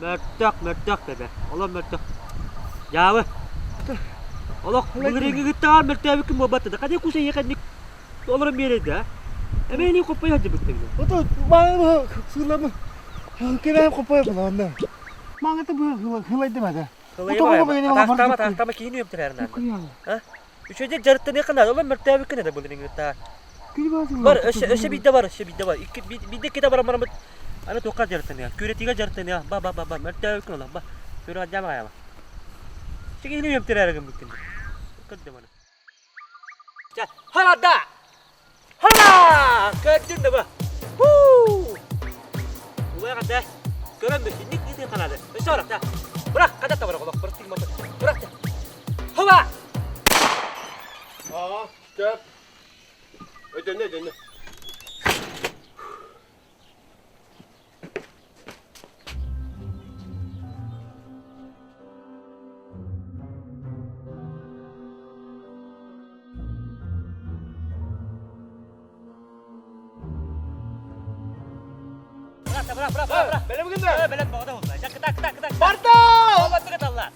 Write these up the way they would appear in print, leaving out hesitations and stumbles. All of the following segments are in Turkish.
Mörtök bebe. Oğlum mörtök. Yağı. Oğlum bu rengi gittiğin mörtök kim babattı da kadar kusaya yekenlik. Olurum yere de. Emeğini kopaya hadi bıktım. Oto bana sırlama. Kira kopaya falan da. Mana da bu hılay demedi. Tahtama kiyiniyorum tırarından. Ha? Üçüncü jarıtta ne kadar oğlum mörtök ne de bu rengi gittiğin. Var, öşe bir de var. Bir de kita barang-barang ana tokar jartan ya. Küre tiga jartan ya. Ba. Merta kan lah. Ba. Küre aja mah ya. Cik ini yang terakhir kan bikin. Kan di mana? Cak, hala. Kerjun dah ba. Gua kata, kerana bersinik ini kan ada. Besar dah. Berak, kata tak berak kalau berting mata. Berak. Hala. Stop. Dönne. Berak. Benim gönder. Belet bawa dah. Cak ketak. Barto! Allah tu kata Allah.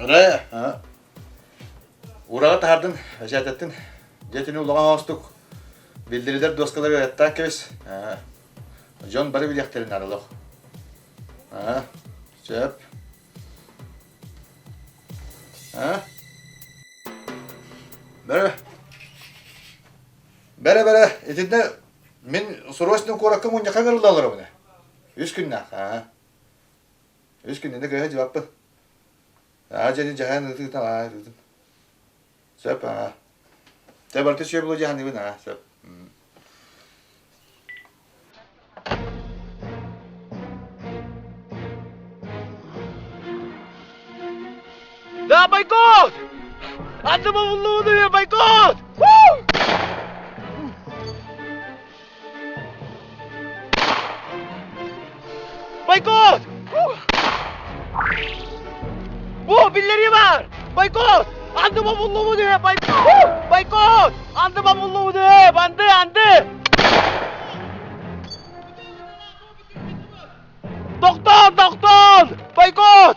Oraya, ha. Uğrağa tahardın, aşağı ettin. Jetini ulağa hostuk. Bildiriler doskaları yatta kes. Ha. John bari bir yakterin aralık. Ha. Çöp. Ha. Bere. Etinde min sorosunu korakım onca kangarlı alırım ne. 3 günde. Ha. 3 günde de göğe cevap. Jadi jangan itu tahu itu. Siapa? Saya berarti siapa lo jangan itu nah. Siap. Ya Baykut! Anda mabulluğunu ya Baykut! Baykut! Birileri var! Baykut! Anda mabulluğunu ya Baykut! Anda mabulluğunu ya! Andı! Doktor! Baykut!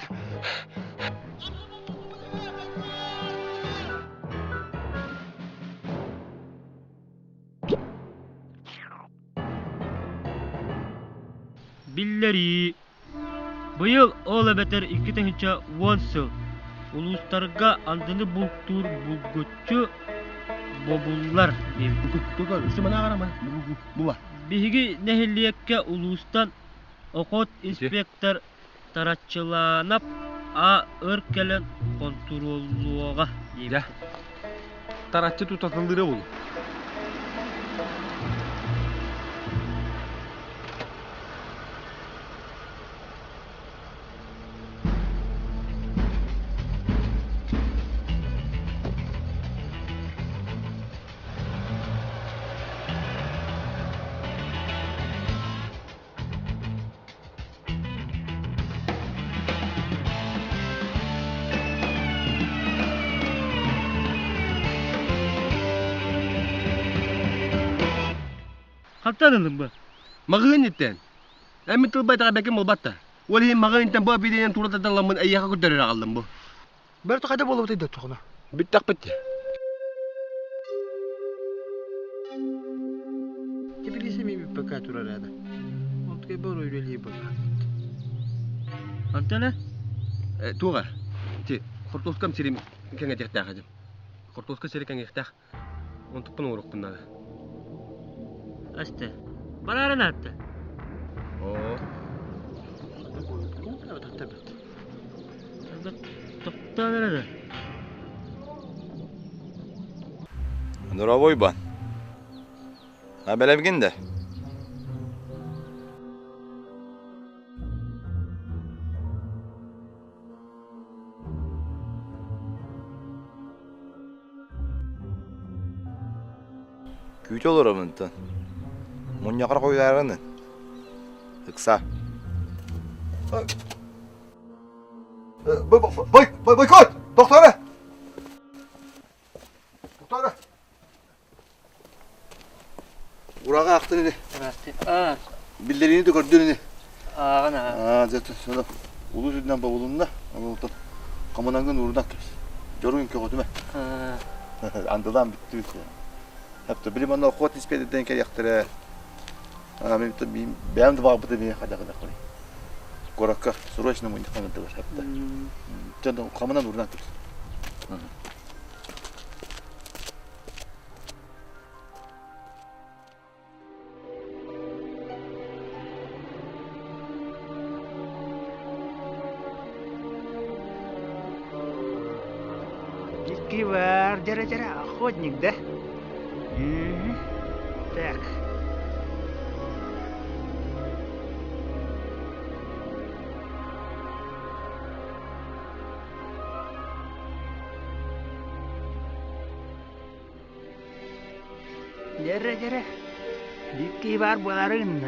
Billeri. Bu yıl ola beter 2 tahınca 10 yıl. Uluslarga andını bulgutçu bobullar diyeyim. Tukar, üstüme ne karama? Bu var. Bihigi nehirliyekke ulustan okot inspektör taratçılanıp ırkelen kontrolluğa diyeyim. Ya. Taratçı tutatıldığı bu. Kaptanım bu. Magın itten. Emin tılbay taka bekim olbatta. Wali magın itten bu abideyen turata lamun ayyaka kudarira kaldım bu. Berto kada bolu tayda tukuna. Bittak bitti. Kipilisi mi bir pekat urarada. Onu kay baro öyle baka. Antene? Tuğa. Ti, kurtulskam sirim kenge tehtak hajam. Kurtulska siri kenge tehtak. Он тупын урок bunlar. Açtı. Bana ara ne yaptı? Oo. Topta nerede? Дуровой бан. А белебгенде. Күйт olur amıntan. Munyakar koylarını. Tıksa. Boykot! Doktora! Doktora! Urağa aktın idi. Aa, Billerini de gördün idi. ağana. Aa, zaten şöyle. Ulu sütten babulunla. Anıltan. Kamanangın uğruna kız. Jorun kötüme. Andadan bitti bitti. Hep de bilim anla kuat nispet eden ki yaktırı. Ben de bağ bıdı bir hada koy. Korakka suraşına mı kanıtı var hep de. Canım kamanang uğruna kız. Кивар, жара, охотник, да? Так. Жара. Кивар боларын.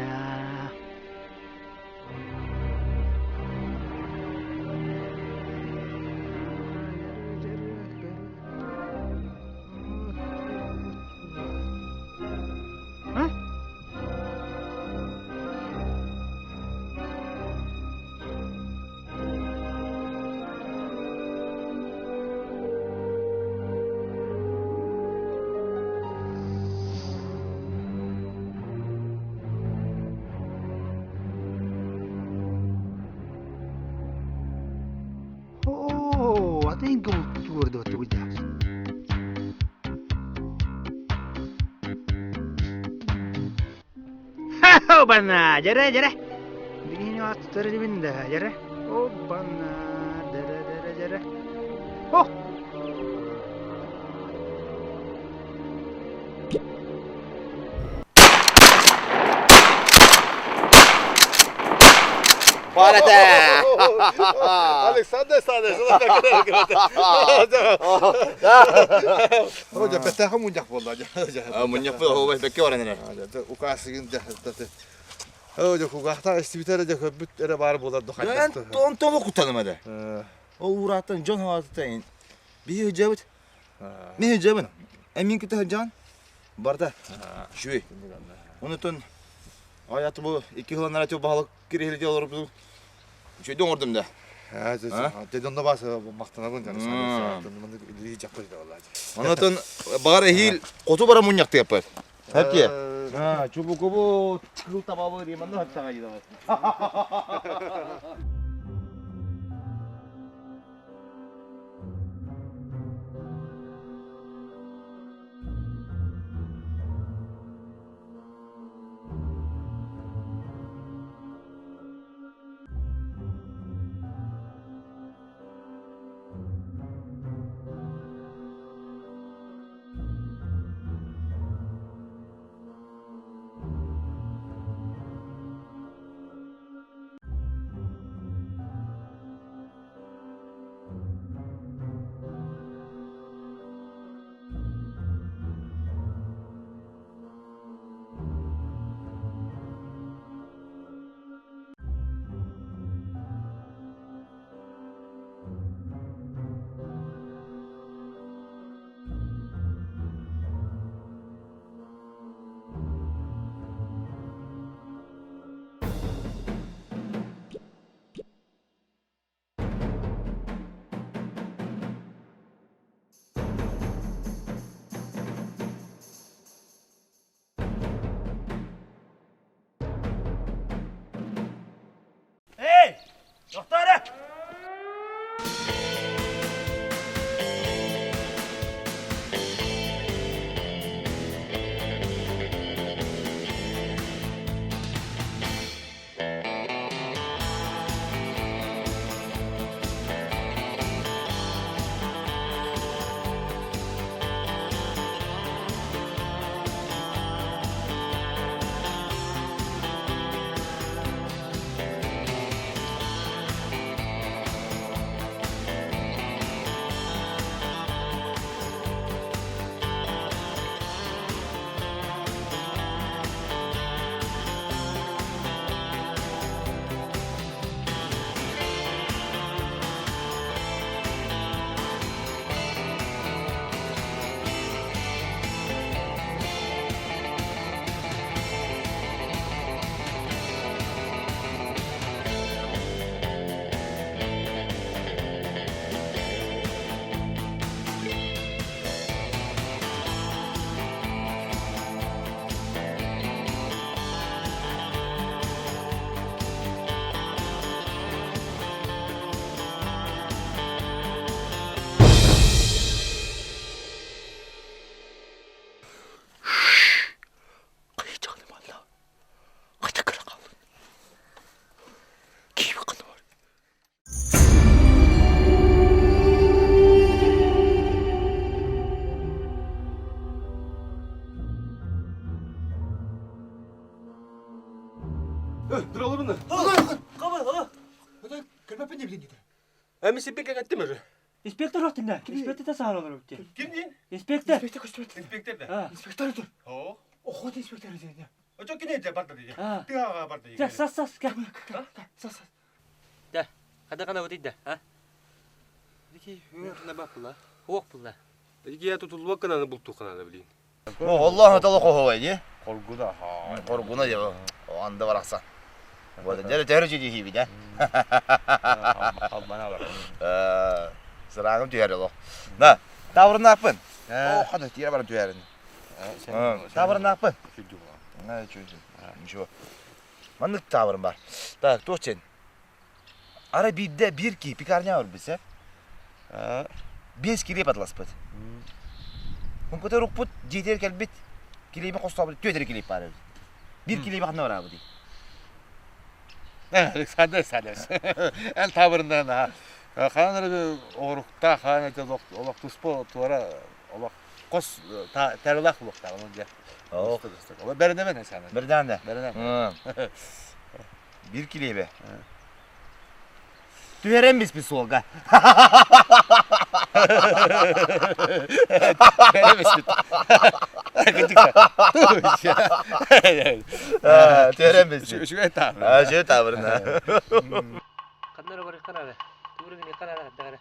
Atayım burada oturacağız. Oh bana, jara. Begini atları dibinde, jara. Oh bana, jara. Oh. Parete! Alexander sadece sana Hoca petah munyak bolla. Munyak bu o bekle öğrenir. Ukasın da. Hoca kugahta istibitare de köbüt ere bar bolar da Ben ton okutanımadı. O uğrattan John Hawat'tan bir hıcabıt. Ne hıcabın? Emin ki hıcan. Barda. Şu. Unutun. Hayatı bu iki yılın arası balık kirehli olur bu. Şeyden ordum da. Ha, dedin de bas maktanabın canı sadece. Bunu iyi yapıyor da vallahi. Unutun bari hil kotu bara munyak da yapar. Hep ki. Ha, çubuk bu çıkılı tabağı diyeyim ben de hep sana gidiyor. Dur oğlum bunu. Kabul. Kırma ne bileyim dedi. Hem sipek etti mi? İnspektör yok dinle. İnspektör de sağ olur. Kim diye? İnspektör. İnspektör de. Ha. İnspektör dur. Oo. O hadi inspektör dedi. O çok gidince barda diye. Ha. Tığa barda diye. Gel sas gel. Sas. De. Hadi kana ödeydi de. Ha. Diki ne bak bula. Hoğuk bula. İki ya tutulmak kanalını bulduk kanalı bileyim. Vallahi hatalı kohovaydı. Korkuda ha. Korkuna ya. O anda var aksan. Bu da dere tercih ediyor bir de. Al bana bak. Sırağım tüyer o. Da, tavrını ne yapın? Oh, hadi diğer bana tüyerin. Tavrını ne yapın? Ne çözüm? Şu. Manlık tavrım var. Da, doçen. Ara bir de bir ki pikar ne var bize? 5 kilo patlas pat. Komputer rukput jeter kelbit. Kilo mi kosta bir tüyer kilo para. 1 kilo bakın ne var abi di. Sen de. El tavırından ha. Kanları bir oğrukta kanete olak tuspo tuara olak kos terlak olak da onunca. Oh. Ola berende ben sen. Birden de. Berende. 1 kilo be. Tüyeren biz solga. Beremesin. Gıcık. Tüyeren biz. Şu etam. Ha, şey tavrına. Kanlara barış kanara. Tuğru gini kanara. Dagara.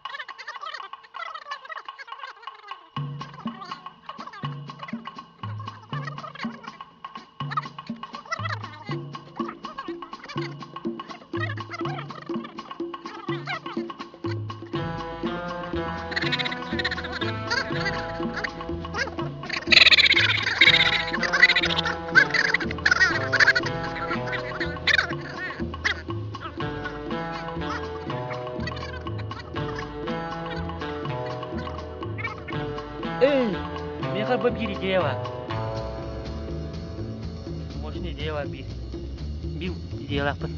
Ne kadar bir idea var. Moşun idea var bir. Bir idea yapın.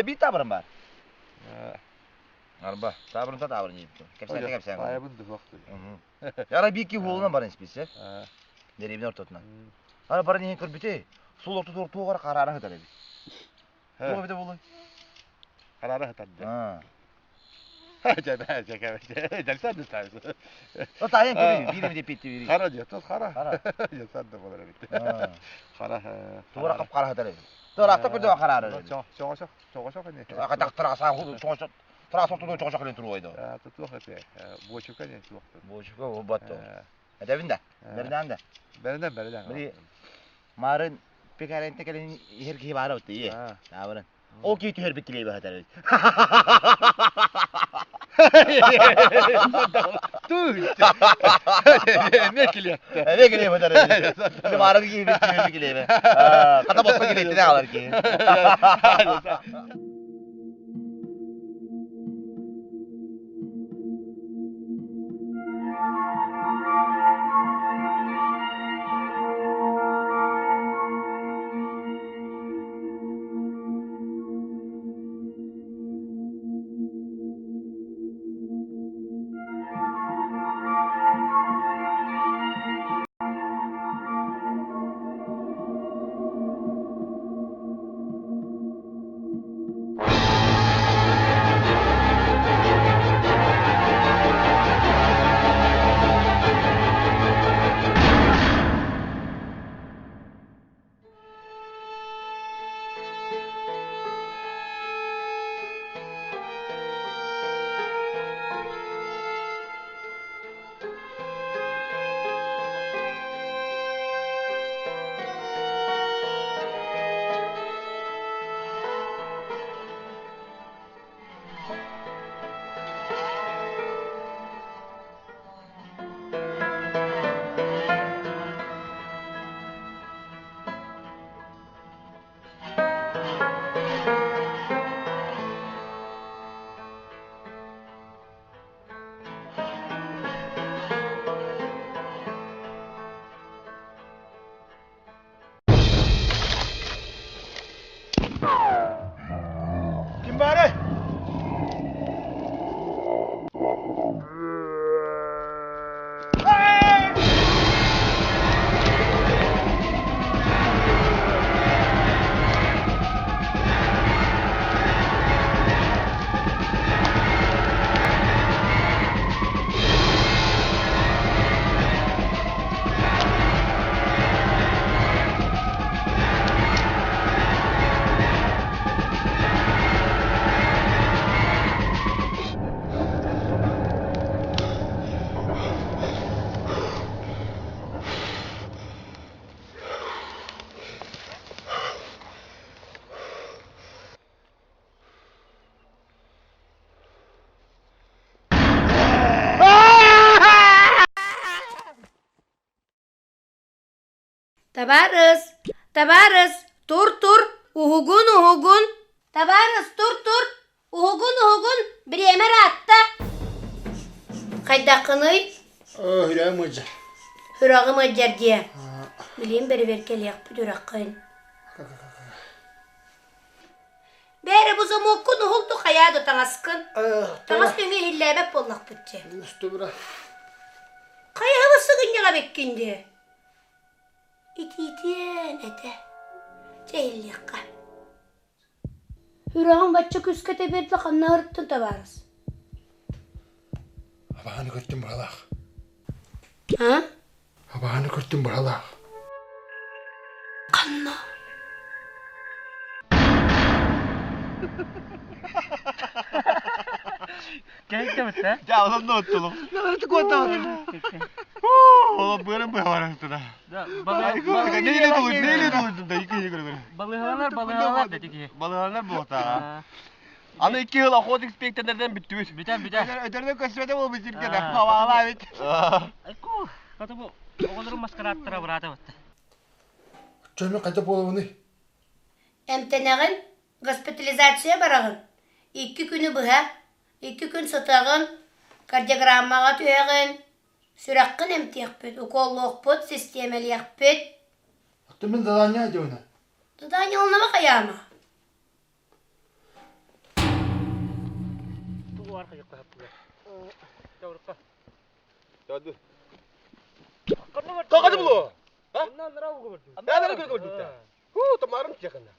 Bir tavrım var. Arba, tavrın da tavrın yiyip. Kepsen. Ay bu da vakti. Yara bir iki huluna barın spesi. Nereye bin ortasına. Ara barın yiyin kırbiti. Sol orta tuğu var kararına kadar evi. Bu bir de bulu. Karara hatan. Ha. Cebe. Delsen de tarzı. O tayin kırıyor. Biri mi de pitti biri. Kara diyor. Tut kara. Kara. Ya sen de bana bitti. Ha. Kara. Tuğra kap kara kadar evi. Tuğra akta bir de kararı. Çok ne? Aka tak tıra sağ hudu çoğuşak. Tıra sotu çoğuşak ile turu oydu. Ya tutuyor hadi. Bu çuka ne çok. Boşuk o battı. Edevin de. Nereden de. Bereden. Biri marın pekaren tekelen her ki var otu iyi. Ha. Tavrın. O ki tüher bikliye bahtar evi. Dur. Ne kiliyor? Ne geliyor bahtar evi. Bir marın ki tüher bikliye. Kata botma gitti ne alır ki. Tabarız. Tabarız. Tur tur. Uhugun. Tabarız tur. Uhugun. Bir emer attı. Kaydakını Hürem hoca. hürağım acar diye. Bileyim beri verkeliyak bir durakın. Beri bu zaman okun uhuldu kayağı tanıskın. Tanıskın bir hillebep bollak bütçe. Üstü bırak. Kaya havası gınyağa bekkindi. İtiydiyen ete. Cehilliyakka. Hürağım batça küskete berdi kanna hırttın tabarız. Abağını gördüm buralar. Ha? Abağını gördüm buralar. Kanna. Gerek de bitti. Ya oğlum ne oldu oğlum? Ne artık o da? Oğlum böyle mi var aslında? Balığı Neyle doldun da yıkı yıkı. balığı dedi ki. Balıklar bu ota. Ama 2 yıl akut inspektörlerden bitti. Biter. Öderden kaçırmadım o bizim Aa, kadar. Havalı evet. Ayku. Kata bu. Oğulların maskara attıra burada bitti. Çölme kayda bolağını. Emtenağın hospitalizatsiya barağın. 2 günü bıha. 2 gün satağın. Kardiyogrammağa tüyağın. Sürakkın emtiyaq büt. Ukolluq büt. Sistemeliyak büt. Aktemin dadan ne hadi ona? Dudan yolunama kayama. Bu arka yok kapılar. Yavruka. Hadi. Kalkadı bu. Ha? Bundan nara bu gördüm. Ben de gördüm. Tamarım yakında.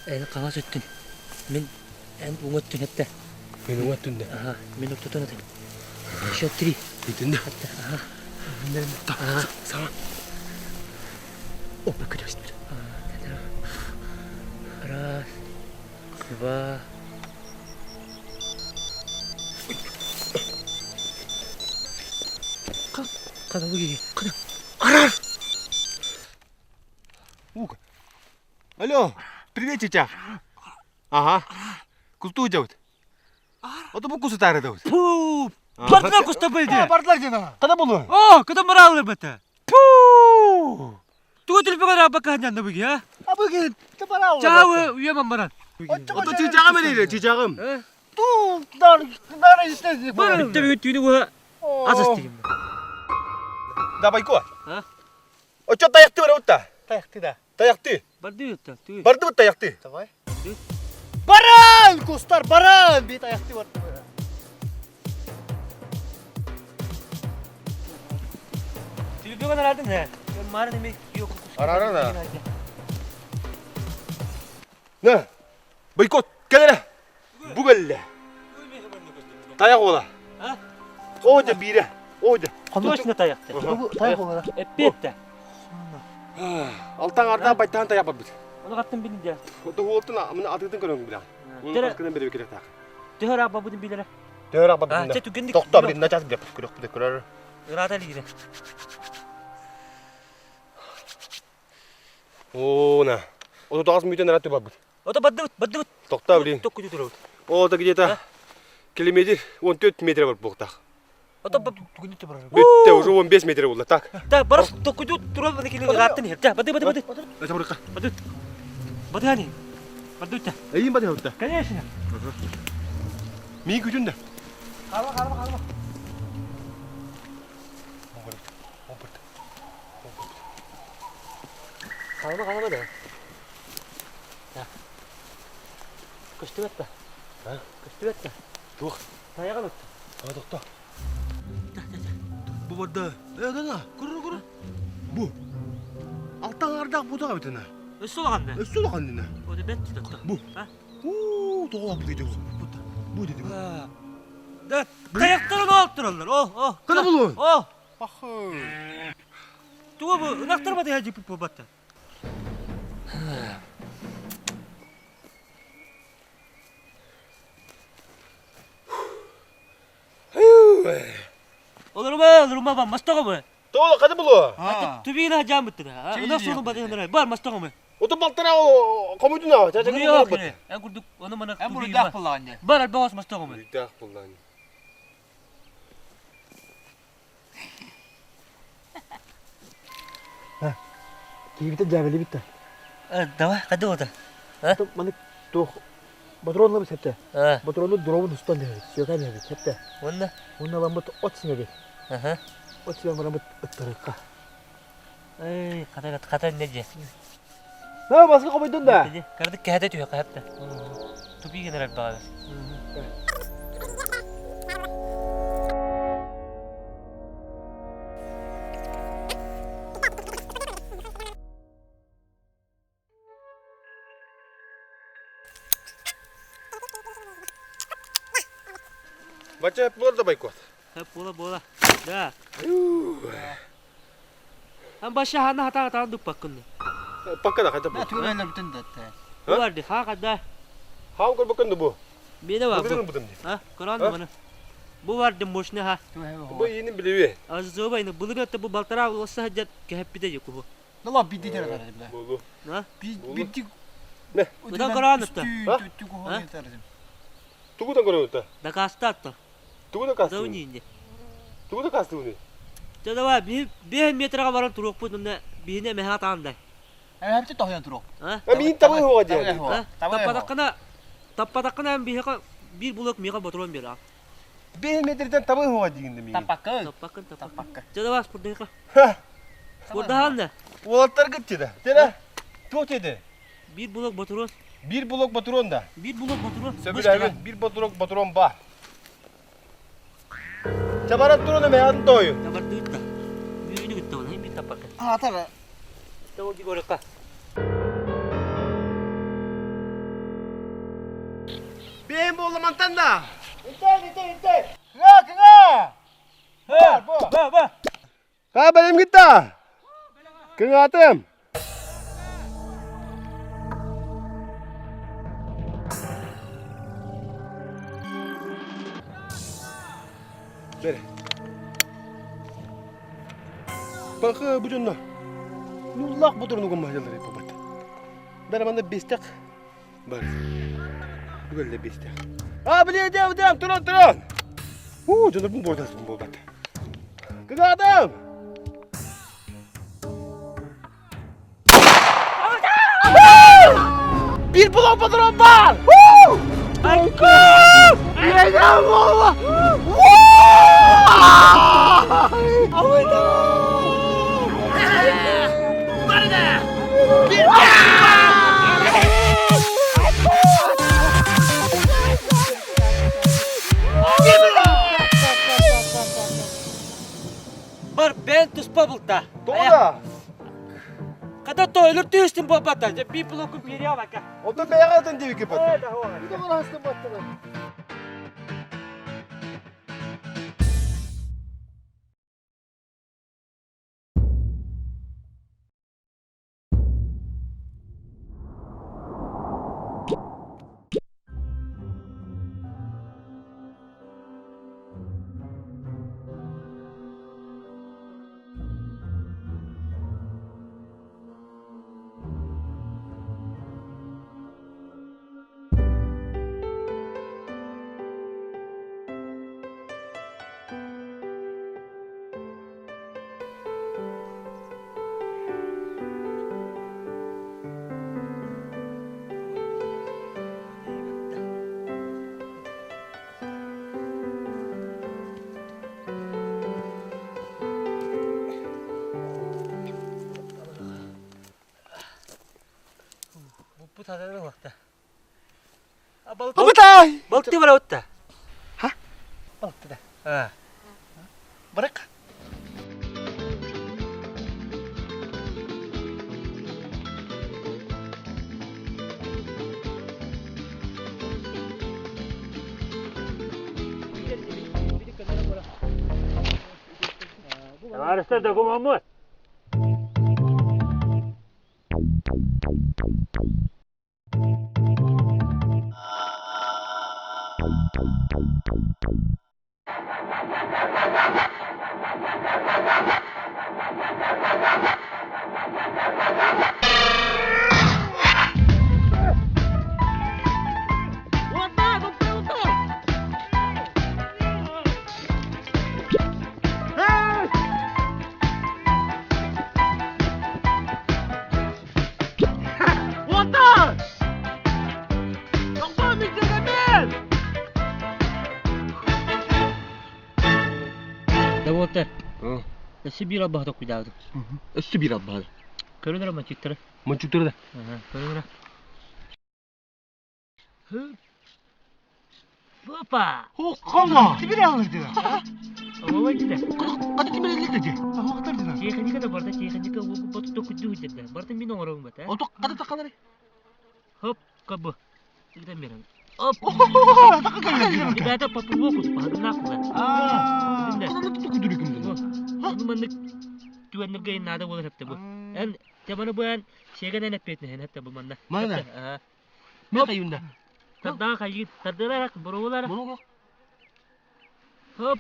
En kalas öttün. Men en ungattın hatta. Ben uğrattın da. Aha, men oktutun atın. Şattri. Gittin de. Aha. Tamam. Tamam. Oh, bakın işte. Раз, два. Kada bu gigi. Kada. Алло, привет, чича. Ага. Кусту идет. Вот bu kusu tarih davut. Puh! Bartlar kusta baydı. Bartlar cana. Kada bulu. Oh, kada maralı bata. Puh. Tu telefon kadar bakkan yanında bu ya. Abi git. Tabara ol. Çağı uyuyamam baran. O da çiçeğim öyle, çiçeğim. Tu dar istedi. Bana bitti bir tüyünü bu. Az isteyeyim. Da bayko. Ha? O çok dayaktı var utta. Tayaktı da. Dayaktı. Bardı yutta. Tüy. Bardı mı dayaktı? Tamam. Baran! Kustar baran! Bir tayaktı var. Telefon kadar aldın he. Mağara demek yok. Ara da. Ne? Bayko, gel hele. Bu gelle. Dayak ola. Ha? Oca bire. Oca. Точно tayaktı. Bu tayak olarak. Etti. Altan ardan baytan dayak yapar. Onu kattım bilince. O da oltuna, bunu atıktın kırın bir. Onun Tere- kaskının biri bir tak. Dehar abba budun bilere. Dör apa Ha, bunda. çetu günlük. Doktor bir naças bir kırık bir kırır. Irada ligire. Oo na. O da az müten rahat yapar. O da baddı. Doktor bir. Tokku durur. O da gideta. Kilometre 14 metre var bokta. O da Günlük baran. Bitti o 15 metre oldu tak. da barış tokku durur bana kilini rahattın her. Ja, baddı. Ne çabuk kal. Baddı hani. Baddı ta. İyiyim bari orada. Kaya yaşına. Mi gücünde. Kalma. Kalma da. Kıştı bette. Kıştı bette. Yok. Tayağı alıp. Ha doktor. Bu burada. Da. Kuru. Bu. Alttan ardak bu da bir tane. Üstü olan ne? Üstü de kendine. O da betti doktor. Bu. Ha? Doğru bu dedi bu. Bu dedi bu. Ha. Dört. Kayakları ne yaptırırlar? Oh. Kana bulun. Oh. Bakın. Tuğ bu. Inaktırmadı ya cipip bu battı. Olur mu? Ben mastaka mı? Doğru kana bulun. Tübüğünü hacam bitti. Nasıl olun bana yandıra? Var mastaka mı? Otobaltana o komutuna. Buraya yok yine. En kurduk onu bana tübüğü var. En burada kullandı. Var albağız mastaka mı? Dah kullan. Kibite caveli bitti. Dava kadı o da. Manik tuh Batronla bir septe. Ha. Batronla drone'un üstten dedi. Siyokan dedi septe. Onda. Onunla ben bu ot sinir. Aha. Ot sinir bana bu ıttırıkka. Ay kata nece. Ne baskı koydun da? Kardık kehede tüyo hatta. Tübüğü general bağı. Baca hep burada baykot. Hep bola. Da. Am başa hana hata duk bakın. Pakka da kata bu. Tüyler bütün de. Bu vardı ha kadar. Hav kol bakın da bu. Bir de var Bu bu. da bu. Ha Kur'an bana. Bu vardı boşuna ha. Bu yeni biliyor. Az zoba ina bulur da bu baltara olsa hacet ke hep bir de yok bu. Nala bitti tere tare bile. Bolu. Ha? Bitti. Ne? Bu da Kur'an usta. Tütü koyuyor tare. Tugu da koruyor da. Da kasta attı. Tugu da kastı. Zavni indi. Tugu da kastı bunu.Tada var bir metre varan turuk bu ne bir ne mehat anda. Hepsi tohyan turuk. Ha? Min tabu ho aja. Ha? Tapadakana bir bulak mika botron bir ha. 1 metreden tabu ho aja gindi mi. Tapakka. Tapakan. Tapakka.Tada var burada ka. Hah. Burada handa. Olatlar gitti de. Tere. Çok dedi. Bir bulak botron. Bir blok baturon da. Bir bulak botron. Söbül abi bir blok baturon var. Çabarat durun me an toyu. Tabar tutta. Yürüyünü gitti ona bir tapakan. Ha tare. Tawo di gorek ka. Ben bu olamantan da. İnte. Kına. Ba. Ha benim gitti. Kına atım. Bere. Bak bu canına. Nullak bu durunu kummacaları yapabat. Ben amanda bestek. Var. Böyle bestek. Ha bileceğim. Turun. Canım bu boydas bu bobat. Kıga adam. Bir blok patron var. Yiyeceğim valla. Bar ben tus pabulta. Doğru. Kada to ölür tüstün babata. Bir blokun bir ya bak. O da beyaz atın diye ki patron. Bu da bana hasta battı. Bu tadına bakta. Babatay. Balık var otta. Balıktı da. Ha. Bırak. Arasta da kumamı. Давота. Nasıl bir abba da kuydadı. Östü bir abba. Körüler ama çıktı. Maçukları da. Körüler. Hoppa. Kalma. Bir alırdı. Ama gitti. Hadi kim elini dedi. Ama kadar dedi. Çekinik de barda çekinik o botu da kuydu dedi. Barda min oğrum bata. O da kadar takaları. Hop kabı. Gidelim bir an. Hop. Takı geldi. Bir daha da papu boku. Hadi nakla. Aa. Dinle. Kadar tuttu kudurukum dedi. Onu mandık. Güvenlik gayın nada olur hep de bu. En temana bu en şeyden hep etne hep de bu manda. Mana? Ha. Ne kayında? Tadda kayı taddırarak buralar. Bunu bak. Hop.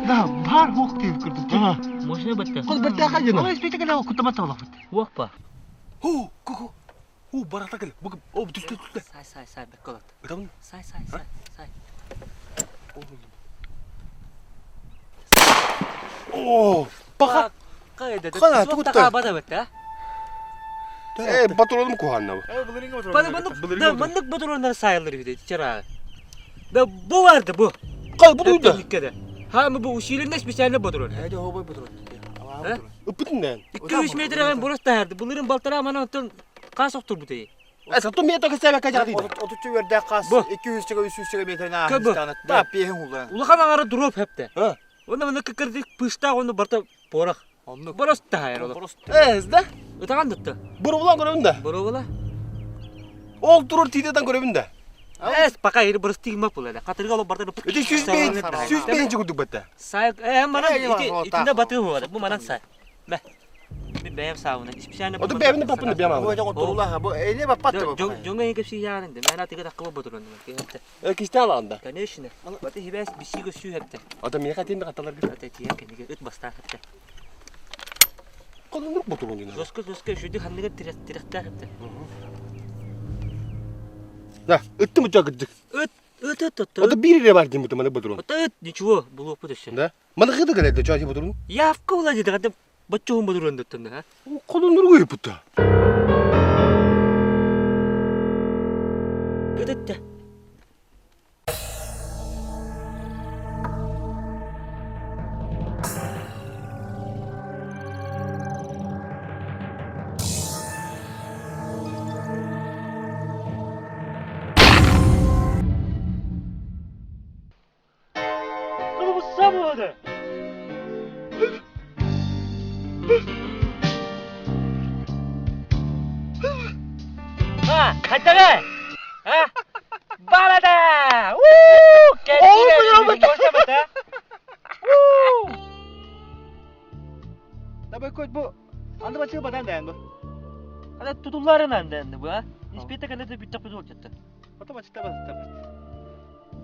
Da var hok diye kırdı. Ha. Moşuna battı. Kol batta kayına. Ama hiçbir tekrar kutama tavla. Vahpa. Hu kuku. Hu barata gel. Bugün o tüsle tüsle. Say bekkolat. Tamam. Say. Oo. Baka. Kayda da. Kana, Çok tuttu. da bada batta. Batıralım kuhanna. Bana mandık motorundan sayılır bir de çırağı. Da bu vardı bu. Kal bu da. Ha mı bu uşilin hiçbir şeyle motorun. Hadi o boy budur. Ha? Öpütün ne? 200 metre ben burası dayandı. Bunların baltara aman otun kaç oktur bu deyi. Esa tu miyeto kesebe kaçak değil. Otuçu verdi kas Bu. 200 çıkı 300 çıkı metre ne Kabı. Hindistan'a. Da bir hullan. Ulakan ağrı drop hep de. Ha. Onda bana kıkırdık pışta onu barta porak. Onu Burası da hayır oğlum. Ezde. Utakan tuttu. Burulan görevinde. Buru ola. Ol durur tideden görevinde. Es paka yeri burası tigma pula da. Katırga oğlum barta Öte 100 beyin çıkırdık batta. Say bana Eyvah, iki orta. içinde batıyor bu arada. Bu bana say. Be. Bir beyim savuna. Hiçbir şeyine O da beyimde papını beyim bu abi. da oturula. Bu eli bak pattı bu. Jonga yenge şey yarındı. Ben artık da akıllı batırıyorum. Kiste alanda. Kan işine. Batı hibes bir şey gösteriyor hep de. Adam yine katayım da katalar bir. Batı tiyan kan üt basta hep de. Kalınır batırın yine. Doska şu dik hanne direkte hep de. Da, ıttı mı çok gıcık. Öt. O da bir lira var diye muhtemelen batırın. Öt niço bulup bu dışı. Da. Bana gıdı geldi çarşı batırın. Yafka olacak da bacı hum batırın tuttum da. Kalınır koyup butta. Öt de. Bu sabırdı. Ha, kaçtı. Ha? Balada. Olmuyor mu? Da bu koy bu. Anda başka badan dayan bu. Ada tutumlarından dendi bu ha. Nispete kadar da bitti kuzu olacaktı. Ata başta başta.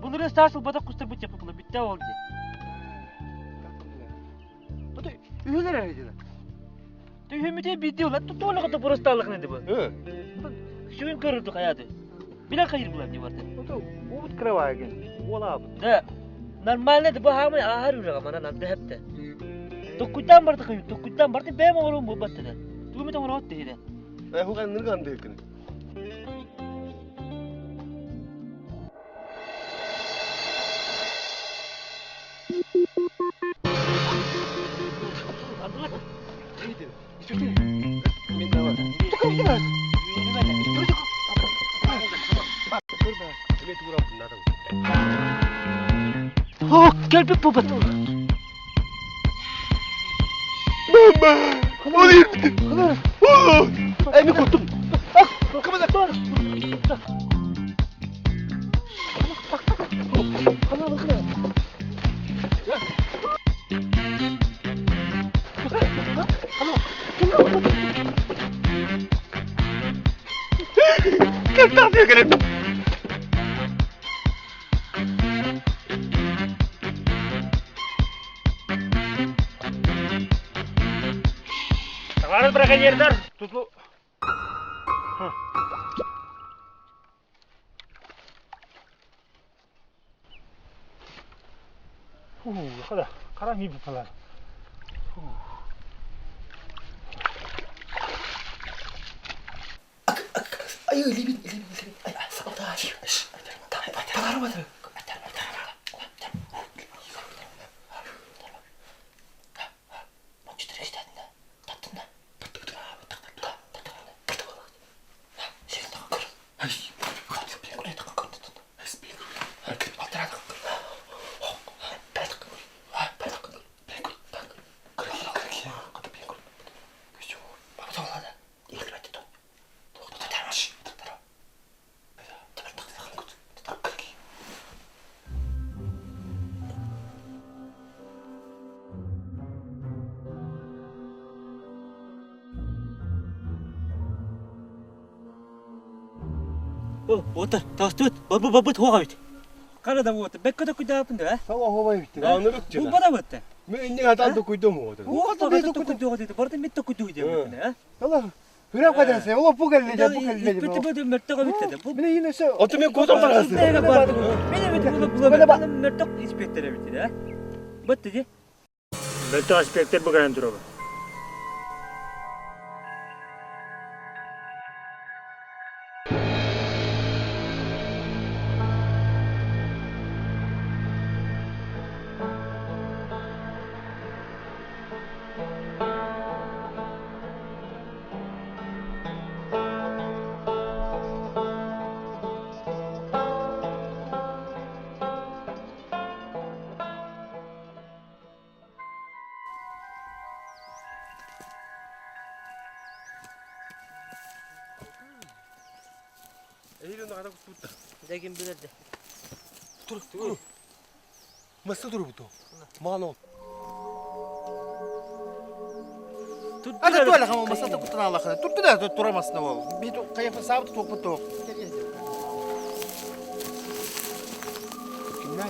Bunları sarsıl badak kusta bıç yapıp bitti oldu. Bu da üyeler arayacak. Tühümüte bitti ulan. Tuttu ona kadar burası dağlık nedir bu? Hı. Şuyun kırıldık hayatı. Bila kayır bulan diye vardı. Bu da umut kırava gel. Ola abi. Da. Normal nedir bu hamı ahar ürü amana nan de hep de. Tokkudan bardı kayır. Tokkudan bardı benim oğlum bu battı da. Tühümüte ona ot değil. Hukan nırgan değil kını. Min de var. Yürü bana. Gelbek babat. O değil mi? Oo! Emi kurtum. Tavares bırakan tutlu. Hadi. Karam iyi falan. Ay öyle bin. Ay sabotaj. Tamam. Otur, tas tut. Babı tuğa bit. Karada bu otur. Bekle de kuyda yapın da. Sabah hava bitti. Anırık Bu canım. bana bitti. Ben inni hatan da koydum o da. Bu da ben de kuyda dedi. Barda mitte kuyda dedi. Ha? Allah. Hürrem kaderse. Ola bu geldi. Bu Bitti geldi. bitti mertte bitti. Bu Bine yine şey. Otu ben kozum parası. Bana bardı. Beni bitti. Bana mertte inspektöre bitti ha. Bitti di. Mertte inspektör bu kadar duruyor. Eğilin de kadar tuttu. Degin bilirdi. Dur. Nasıl dur bu to? Mano. Hadi dur lan ama masada kutuna Allah'ına. Dur da duramazsın o. Bir kayıfı sabit topu top. Kimler?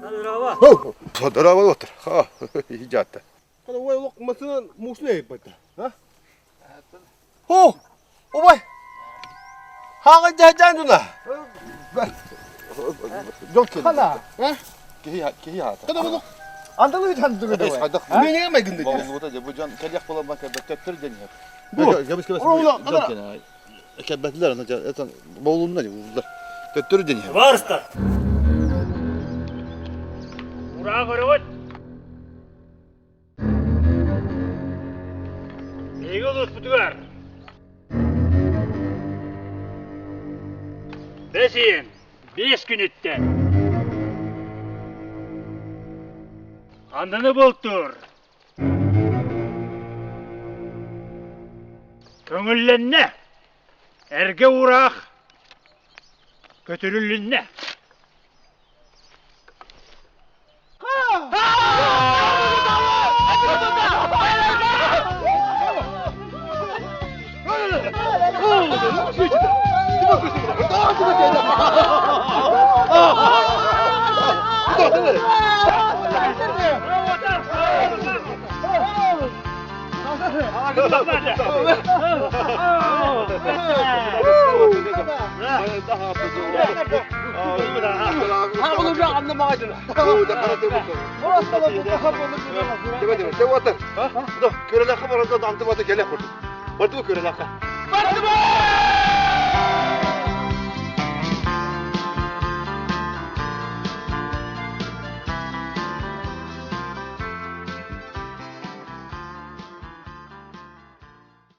Hadi bravo. Fotoğrafa otur. Ha, icatta. Hadi o yok masana musne yaptı. Ha? Ho! Obay! Hangi cacan dula? Yok ki. Hala. Ki hata. Hadi bunu. Andalı bir tane duruyor. Es hadak. Ben ne yemek gündü? Mavzuda bu can kelyak falan bak da töttür deniyor. Bu. Gabis gabis. Ulan, Yok yani. Ekebetler ona etan boğulundan vurdular. Töttür deniyor. Varsta. Ura görüyor. Ne olur putugar? Besin, 5 gün ütten. Andını bultur. Köngüllenne. Erge uğrak. Kötülülünne. Oğlum ya anlamaydın. Körelaka var da antı batı gele kurdu. Batı körelaka.